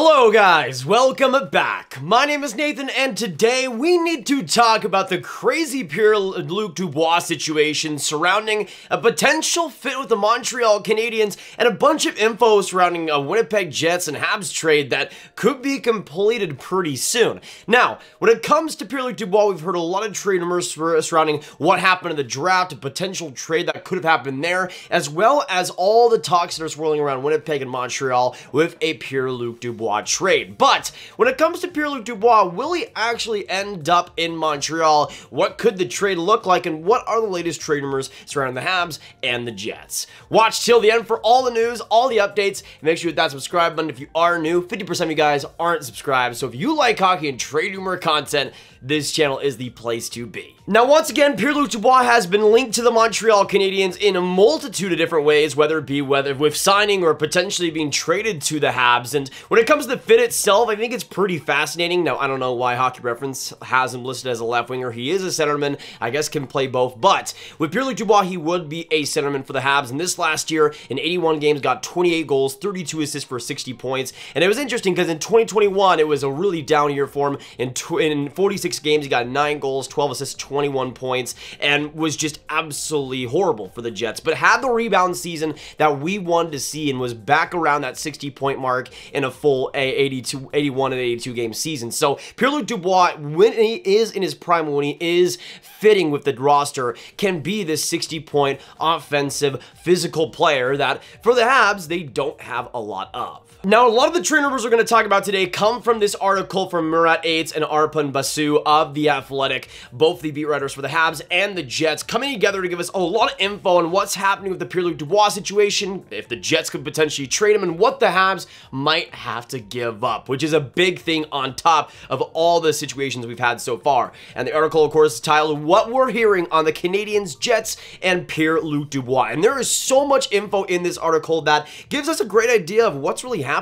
Hello guys, welcome back. My name is Nathan and today we need to talk about the crazy Pierre-Luc Dubois situation surrounding a potential fit with the Montreal Canadiens and a bunch of info surrounding a Winnipeg Jets and Habs trade that could be completed pretty soon. Now, when it comes to Pierre-Luc Dubois, we've heard a lot of trade rumors surrounding what happened in the draft, a potential trade that could have happened there, as well as all the talks that are swirling around Winnipeg and Montreal with a Pierre-Luc Dubois trade. But when it comes to Pierre-Luc Dubois, will he actually end up in Montreal? What could the trade look like, and what are the latest trade rumors surrounding the Habs and the Jets? Watch till the end for all the news, all the updates, and make sure you hit that subscribe button if you are new. 50% of you guys aren't subscribed, so if you like hockey and trade rumor content, this channel is the place to be. Now, once again, Pierre-Luc Dubois has been linked to the Montreal Canadiens in a multitude of different ways, whether it be with signing or potentially being traded to the Habs. And when it comes to the fit itself, I think it's pretty fascinating. Now, I don't know why Hockey Reference has him listed as a left winger. He is a centerman. I guess can play both. But with Pierre-Luc Dubois, he would be a centerman for the Habs. And this last year, in 81 games, got 28 goals, 32 assists for 60 points. And it was interesting because in 2021, it was a really down year for him. In 46 games, he got 9 goals, 12 assists, 21 points, and was just absolutely horrible for the Jets, but had the rebound season that we wanted to see and was back around that 60-point mark in a full 81 and 82 game season. So Pierre-Luc Dubois, when he is in his prime, when he is fitting with the roster, can be this 60-point offensive physical player that for the Habs they don't have a lot of. Now, a lot of the trade rumors we're going to talk about today come from this article from Murat Yates and Arpan Basu of The Athletic, both the beat writers for the Habs and the Jets, coming together to give us a lot of info on what's happening with the Pierre-Luc Dubois situation, if the Jets could potentially trade him, and what the Habs might have to give up, which is a big thing on top of all the situations we've had so far. And the article, of course, is titled, What We're Hearing on the Canadiens, Jets, and Pierre-Luc Dubois. And there is so much info in this article that gives us a great idea of what's really happening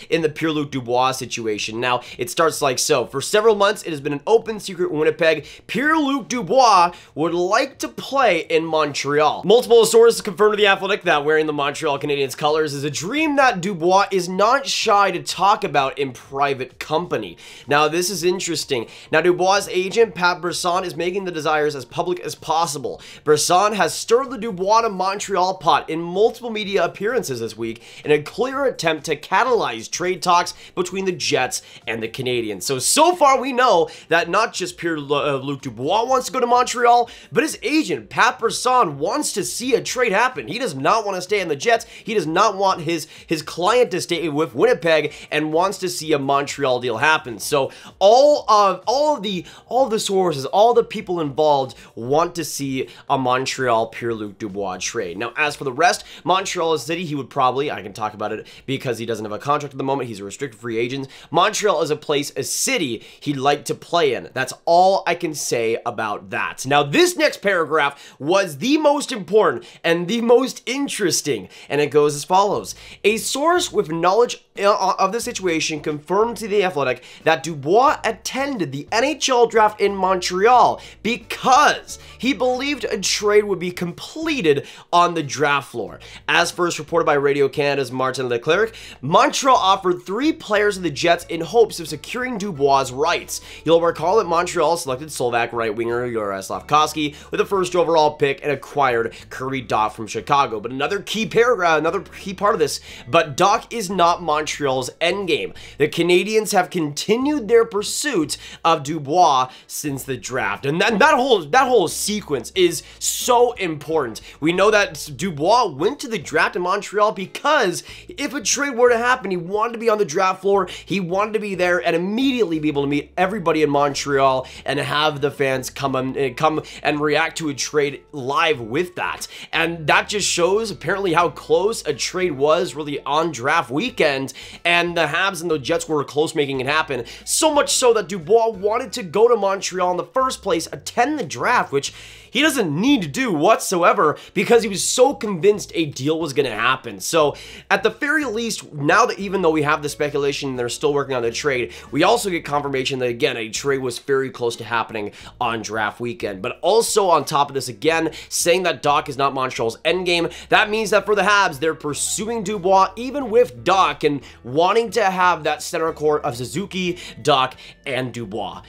in the Pierre-Luc Dubois situation. Now, it starts like so. For several months, it has been an open secret in Winnipeg. Pierre-Luc Dubois would like to play in Montreal. Multiple sources confirmed to The Athletic that wearing the Montreal Canadiens colors is a dream that Dubois is not shy to talk about in private company. Now, this is interesting. Now, Dubois' agent, Pat Brisson, is making the desires as public as possible. Brisson has stirred the Dubois to Montreal pot in multiple media appearances this week in a clear attempt to catalyze trade talks between the Jets and the Canadiens. So far we know that not just Pierre-Luc Dubois wants to go to Montreal, but his agent, Pat Brisson, wants to see a trade happen. He does not want to stay in the Jets. He does not want his client to stay with Winnipeg and wants to see a Montreal deal happen. So all the sources, all the people involved want to see a Montreal Pierre-Luc Dubois trade. Now, as for the rest, Montreal is a city he would probably, I can talk about it because he doesn't have a contract at the moment. He's a restricted free agent. Montreal is a place, a city he'd like to play in. That's all I can say about that. Now, this next paragraph was the most important and the most interesting, and it goes as follows. A source with knowledge of the situation confirmed to The Athletic that Dubois attended the NHL draft in Montreal because he believed a trade would be completed on the draft floor. As first reported by Radio Canada's Martin Leclerc, Montreal offered 3 players of the Jets in hopes of securing Dubois' rights. You'll recall that Montreal selected Slovak right winger Juraj Slafkovsky with the first overall pick and acquired Curry Dock from Chicago. But another key part of this, but Dock is not Montreal's endgame. The Canadiens have continued their pursuit of Dubois since the draft, and that whole sequence is so important. We know that Dubois went to the draft in Montreal because if a trade were to happen, he wanted to be on the draft floor, he wanted to be there and immediately be able to meet everybody in Montreal and have the fans come and react to a trade live with that. And that just shows apparently how close a trade was really on draft weekend, and the Habs and the Jets were close making it happen. So much so that Dubois wanted to go to Montreal in the first place, attend the draft, which he doesn't need to do whatsoever because he was so convinced a deal was going to happen. So at the very least, now that even though we have the speculation and they're still working on the trade, we also get confirmation that, again, a trade was very close to happening on draft weekend. But also on top of this, again, saying that Dach is not Montreal's endgame, that means that for the Habs, they're pursuing Dubois even with Dach and wanting to have that center court of Suzuki, Dach, and Dubois,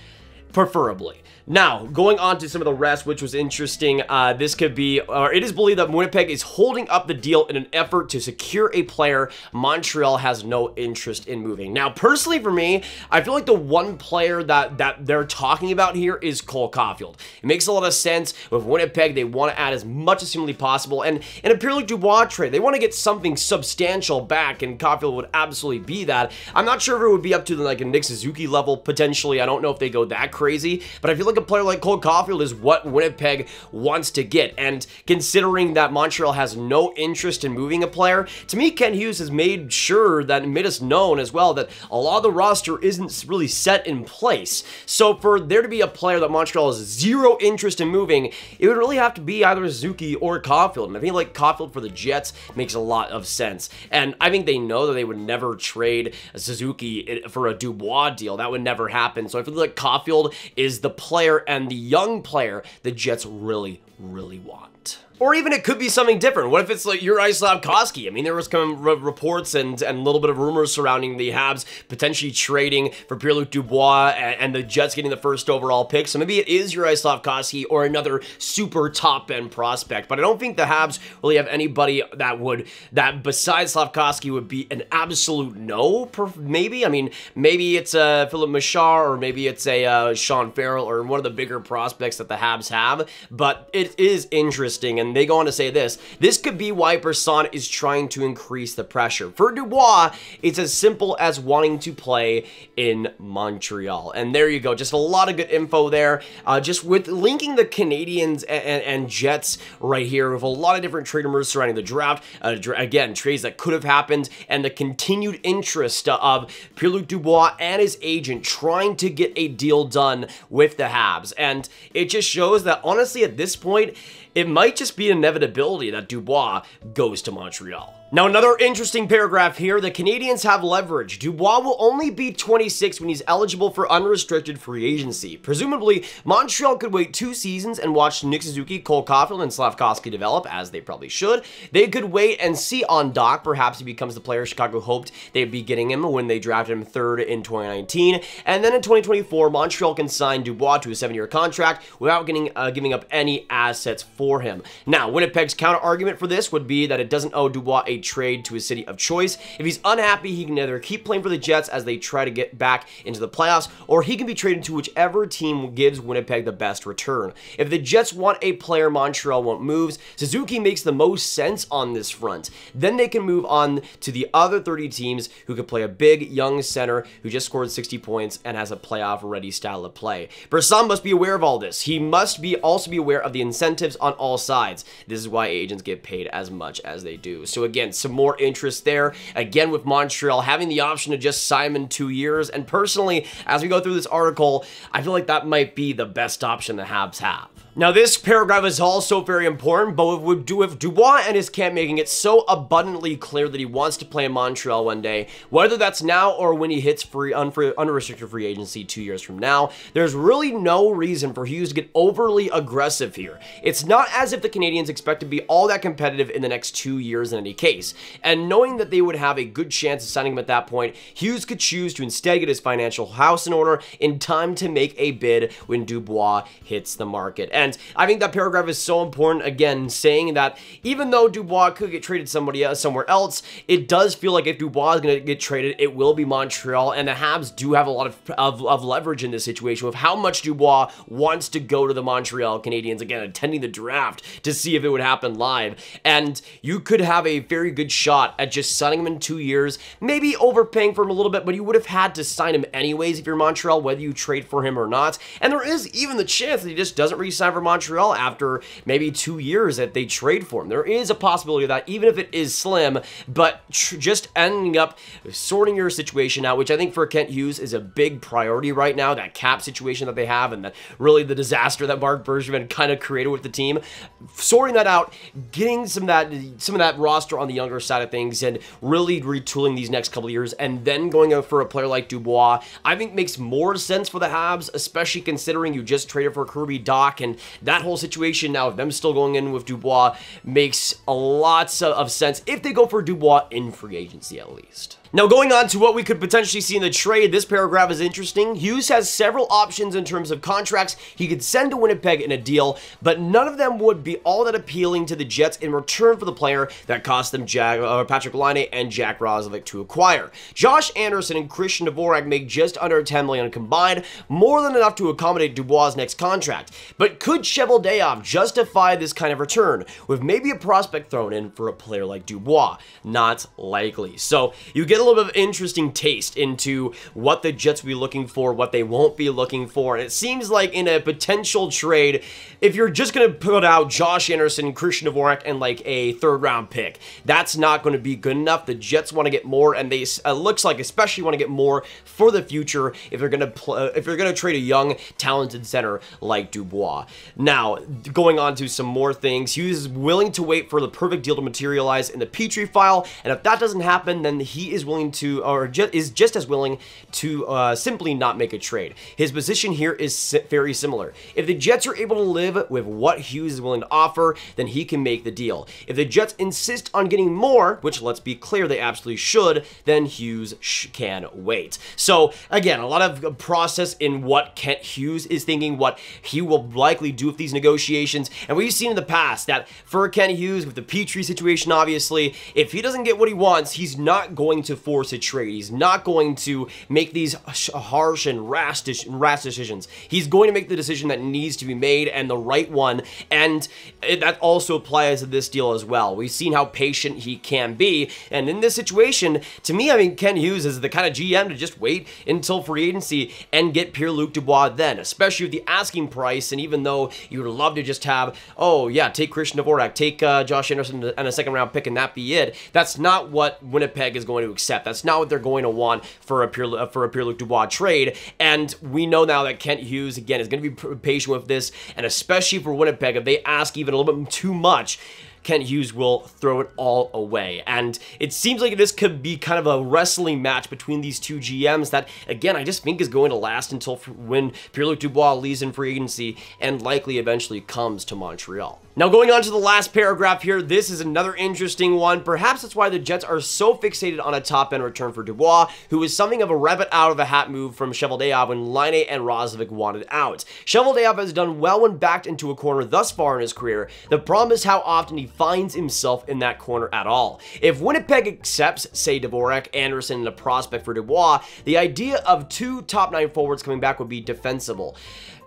preferably. Now, going on to some of the rest, which was interesting, this could be, or it is believed that Winnipeg is holding up the deal in an effort to secure a player Montreal has no interest in moving. Now, personally for me, I feel like the one player that they're talking about here is Cole Caufield. It makes a lot of sense. With Winnipeg, they want to add as much as humanly possible, and in a Pierre-Luc Dubois trade, they want to get something substantial back, and Caufield would absolutely be that. I'm not sure if it would be up to like a Nick Suzuki level, potentially. I don't know if they go that crazy, but I feel like a player like Cole Caufield is what Winnipeg wants to get, and considering that Montreal has no interest in moving a player, to me, Ken Hughes has made sure that, made us known as well, that a lot of the roster isn't really set in place. So for there to be a player that Montreal has zero interest in moving, it would really have to be either Suzuki or Caufield, and I feel like Caufield for the Jets makes a lot of sense, and I think they know that they would never trade a Suzuki for a Dubois deal. That would never happen, so I feel like Caufield is the player and the young player the Jets really want. Or even it could be something different. What if it's like Juraj Slafkovsky? I mean, there was some reports and a little bit of rumors surrounding the Habs potentially trading for Pierre-Luc Dubois and the Jets getting the first overall pick. So maybe it is Juraj Slafkovsky or another super top-end prospect. But I don't think the Habs really have anybody that besides Slafkovsky would be an absolute no, maybe. I mean, maybe it's a Philip Machar or maybe it's a Sean Farrell or one of the bigger prospects that the Habs have. But it is interesting, and they go on to say this could be why Brisson is trying to increase the pressure. For Dubois, it's as simple as wanting to play in Montreal. And there you go, just a lot of good info there. Just with linking the Canadiens and Jets right here with a lot of different trade rumors surrounding the draft. Again, trades that could have happened, and the continued interest of Pierre-Luc Dubois and his agent trying to get a deal done with the Habs. And it just shows that, honestly, at this point, it might just be an inevitability that Dubois goes to Montreal. Now, another interesting paragraph here. The Canadiens have leverage. Dubois will only be 26 when he's eligible for unrestricted free agency. Presumably, Montreal could wait 2 seasons and watch Nick Suzuki, Cole Caufield, and Slafkovsky develop, as they probably should. They could wait and see on Dach. Perhaps he becomes the player Chicago hoped they'd be getting him when they drafted him 3rd in 2019. And then in 2024, Montreal can sign Dubois to a 7-year contract without giving up any assets for him. Now, Winnipeg's counter-argument for this would be that it doesn't owe Dubois a trade to his city of choice. If he's unhappy, he can either keep playing for the Jets as they try to get back into the playoffs, or he can be traded to whichever team gives Winnipeg the best return. If the Jets want a player Montreal won't move, Suzuki makes the most sense on this front. Then they can move on to the other 30 teams who could play a big, young center who just scored 60 points and has a playoff-ready style of play. Brisson must be aware of all this. He must also be aware of the incentives on all sides. This is why agents get paid as much as they do. So again, some more interest there. Again, with Montreal having the option to just sign him in 2 years. And personally, as we go through this article, I feel like that might be the best option the Habs have. Now, this paragraph is also very important, but with Dubois and his camp making it so abundantly clear that he wants to play in Montreal one day, whether that's now or when he hits unrestricted free agency 2 years from now, there's really no reason for Hughes to get overly aggressive here. It's not as if the Canadiens expect to be all that competitive in the next 2 years in any case, and knowing that they would have a good chance of signing him at that point, Hughes could choose to instead get his financial house in order in time to make a bid when Dubois hits the market. And I think that paragraph is so important, again, saying that even though Dubois could get traded somewhere else, it does feel like if Dubois is going to get traded, it will be Montreal, and the Habs do have a lot of leverage in this situation with how much Dubois wants to go to the Montreal Canadiens, again, attending the draft to see if it would happen live. And you could have a very good shot at just signing him in 2 years, maybe overpaying for him a little bit, but you would have had to sign him anyways if you're Montreal, whether you trade for him or not. And there is even the chance that he just doesn't re-sign for Montreal after maybe 2 years that they trade for him. There is a possibility of that, even if it is slim, but just ending up sorting your situation out, which I think for Kent Hughes is a big priority right now, that cap situation that they have and that really the disaster that Marc Bergevin kind of created with the team. Sorting that out, getting some of that roster on the younger side of things and really retooling these next couple of years and then going out for a player like Dubois, I think makes more sense for the Habs, especially considering you just traded for Kirby Dach, and that whole situation now of them still going in with Dubois makes a lot of sense if they go for Dubois in free agency at least. Now, going on to what we could potentially see in the trade, this paragraph is interesting. Hughes has several options in terms of contracts he could send to Winnipeg in a deal, but none of them would be all that appealing to the Jets in return for the player that cost them Patrik Laine and Jack Roslovic to acquire. Josh Anderson and Christian Dvorak make just under $10 million combined, more than enough to accommodate Dubois' next contract. But could Cheveldayoff justify this kind of return, with maybe a prospect thrown in for a player like Dubois? Not likely. So you get a little bit of interesting taste into what the Jets will be looking for, what they won't be looking for, and it seems like in a potential trade, if you're just going to put out Josh Anderson, Christian Dvorak, and like a third-round pick, that's not going to be good enough. The Jets want to get more, and they looks like especially want to get more for the future if they're going to trade a young, talented center like Dubois. Now, going on to some more things, Hughes is willing to wait for the perfect deal to materialize in the Petrie file, and if that doesn't happen, then he is willing to, or is just as willing to simply not make a trade. His position here is very similar. If the Jets are able to live with what Hughes is willing to offer, then he can make the deal. If the Jets insist on getting more, which let's be clear they absolutely should, then Hughes can wait. So again, a lot of process in what Kent Hughes is thinking, what he will likely do with these negotiations, and we've seen in the past that for Kent Hughes with the Petrie situation, obviously, if he doesn't get what he wants, he's not going to force a trade. He's not going to make these harsh and rash decisions. He's going to make the decision that needs to be made and the right one, and that also applies to this deal as well. We've seen how patient he can be, and in this situation, to me, I mean, Kent Hughes is the kind of GM to just wait until free agency and get Pierre-Luc Dubois then, especially with the asking price, and even though you would love to just have, oh yeah, take Christian Dvorak, take Josh Anderson and a second-round pick and that be it, that's not what Winnipeg is going to accept. That's not what they're going to want for a Pierre-Luc Dubois trade, and we know now that Kent Hughes, again, is going to be patient with this, and especially for Winnipeg, if they ask even a little bit too much, Kent Hughes will throw it all away. And it seems like this could be kind of a wrestling match between these two GMs that, again, I just think is going to last until when Pierre-Luc Dubois leaves in free agency and likely eventually comes to Montreal. Now, going on to the last paragraph here, this is another interesting one. Perhaps that's why the Jets are so fixated on a top-end return for Dubois, who is something of a rabbit out of a hat move from Cheveldayoff when Laine and Roslovic wanted out. Cheveldayoff has done well when backed into a corner thus far in his career. The problem is how often he finds himself in that corner at all. If Winnipeg accepts, say, Dvorak, Anderson, and a prospect for Dubois, the idea of two top-9 forwards coming back would be defensible.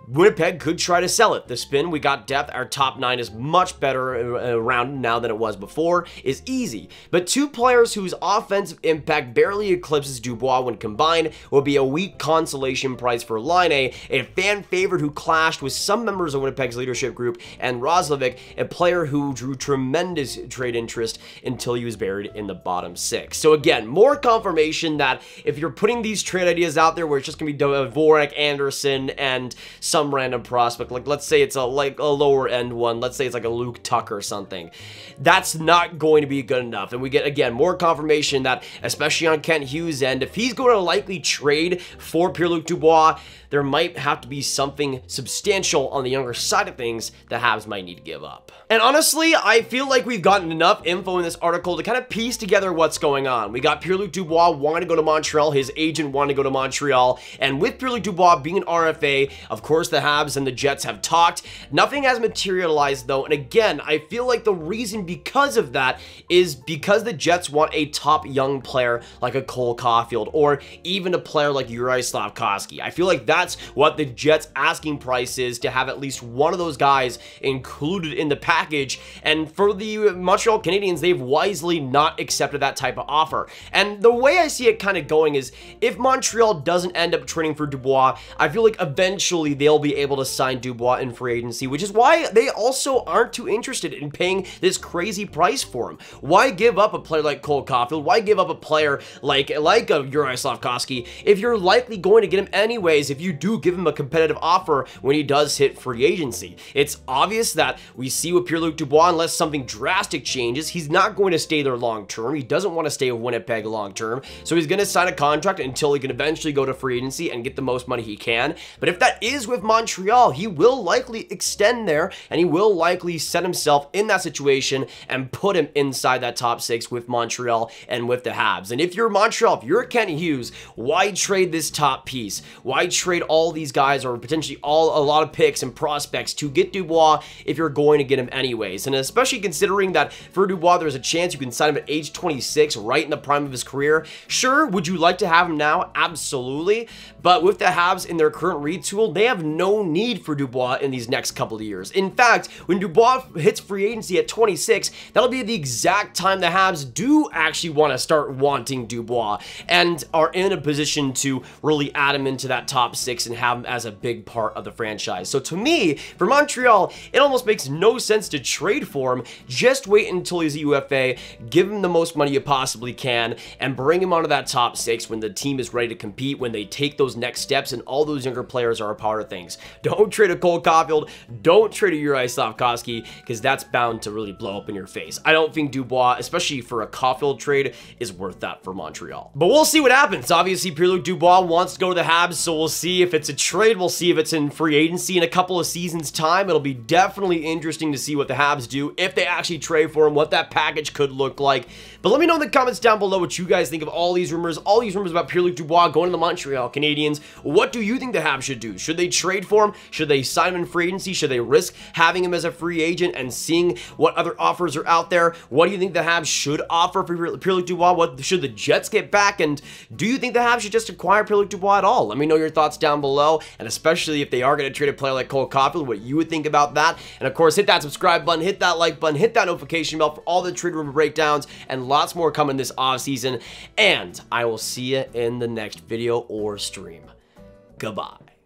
Winnipeg could try to sell it. The spin, we got depth, our top 9 is much better around now than it was before, is easy. But two players whose offensive impact barely eclipses Dubois when combined will be a weak consolation prize for Laine, a fan favorite who clashed with some members of Winnipeg's leadership group, and Roslovic, a player who drew tremendous trade interest until he was buried in the bottom 6. So again, more confirmation that if you're putting these trade ideas out there where it's just going to be Dvorak, Anderson, and some random prospect, like let's say it's a lower end one, let's say it's like a Luke Tuck or something, that's not going to be good enough. And we get, again, more confirmation that, especially on Kent Hughes' end, if he's going to likely trade for Pierre-Luc Dubois, there might have to be something substantial on the younger side of things the Habs might need to give up. And honestly, I feel like we've gotten enough info in this article to kind of piece together what's going on. We got Pierre-Luc Dubois wanting to go to Montreal, his agent wanting to go to Montreal, and with Pierre-Luc Dubois being an RFA, of course the Habs and the Jets have talked. Nothing has materialized though, and again, I feel like the reason because of that is because the Jets want a top young player like a Cole Caufield, or even a player like Juraj Slafkovsky. I feel like that's what the Jets' asking price is, to have at least one of those guys included in the package, and for the Montreal Canadiens, they've wisely not accepted that type of offer. And the way I see it kind of going is, if Montreal doesn't end up trading for Dubois, I feel like eventually they'll they'll be able to sign Dubois in free agency, which is why they also aren't too interested in paying this crazy price for him. Why give up a player like Cole Caufield? Why give up a player like a Juraj Slafkovsky if you're likely going to get him anyways if you do give him a competitive offer when he does hit free agency? It's obvious that we see with Pierre-Luc Dubois, unless something drastic changes, he's not going to stay there long term. He doesn't want to stay with Winnipeg long term, so he's going to sign a contract until he can eventually go to free agency and get the most money he can. But if that is with Montreal, he will likely extend there, and he will likely set himself in that situation and put him inside that top 6 with Montreal and with the Habs. And if you're Montreal, if you're Kenny Hughes, why trade this top piece? Why trade all these guys, or potentially a lot of picks and prospects to get Dubois if you're going to get him anyways? And especially considering that for Dubois, there's a chance you can sign him at age 26, right in the prime of his career. Sure, would you like to have him now? Absolutely. But with the Habs in their current retool, they have no need for Dubois in these next couple of years. In fact, when Dubois hits free agency at 26, that'll be the exact time the Habs do actually want to start wanting Dubois and are in a position to really add him into that top 6 and have him as a big part of the franchise. So to me, for Montreal, it almost makes no sense to trade for him. Just wait until he's a UFA, give him the most money you possibly can, and bring him onto that top 6 when the team is ready to compete, when they take those next steps and all those younger players are a part of things. Don't trade a Cole Caufield, don't trade a Juraj Slafkovsky, because that's bound to really blow up in your face. I don't think Dubois, especially for a Caufield trade, is worth that for Montreal. But we'll see what happens. Obviously, Pierre-Luc Dubois wants to go to the Habs, so we'll see if it's a trade. We'll see if it's in free agency in a couple of seasons' time. It'll be definitely interesting to see what the Habs do, if they actually trade for him, what that package could look like. But let me know in the comments down below what you guys think of all these rumors about Pierre-Luc Dubois going to the Montreal Canadiens. What do you think the Habs should do? Should they trade for him? Should they sign him in free agency? Should they risk having him as a free agent and seeing what other offers are out there? What do you think the Habs should offer for Pierre-Luc Dubois? What should the Jets get back? And do you think the Habs should just acquire Pierre-Luc Dubois at all? Let me know your thoughts down below, and especially if they are going to trade a player like Cole Caufield, what you would think about that. And of course, hit that subscribe button, hit that like button, hit that notification bell for all the trade rumor breakdowns and lots more coming this offseason. And I will see you in the next video or stream. Goodbye.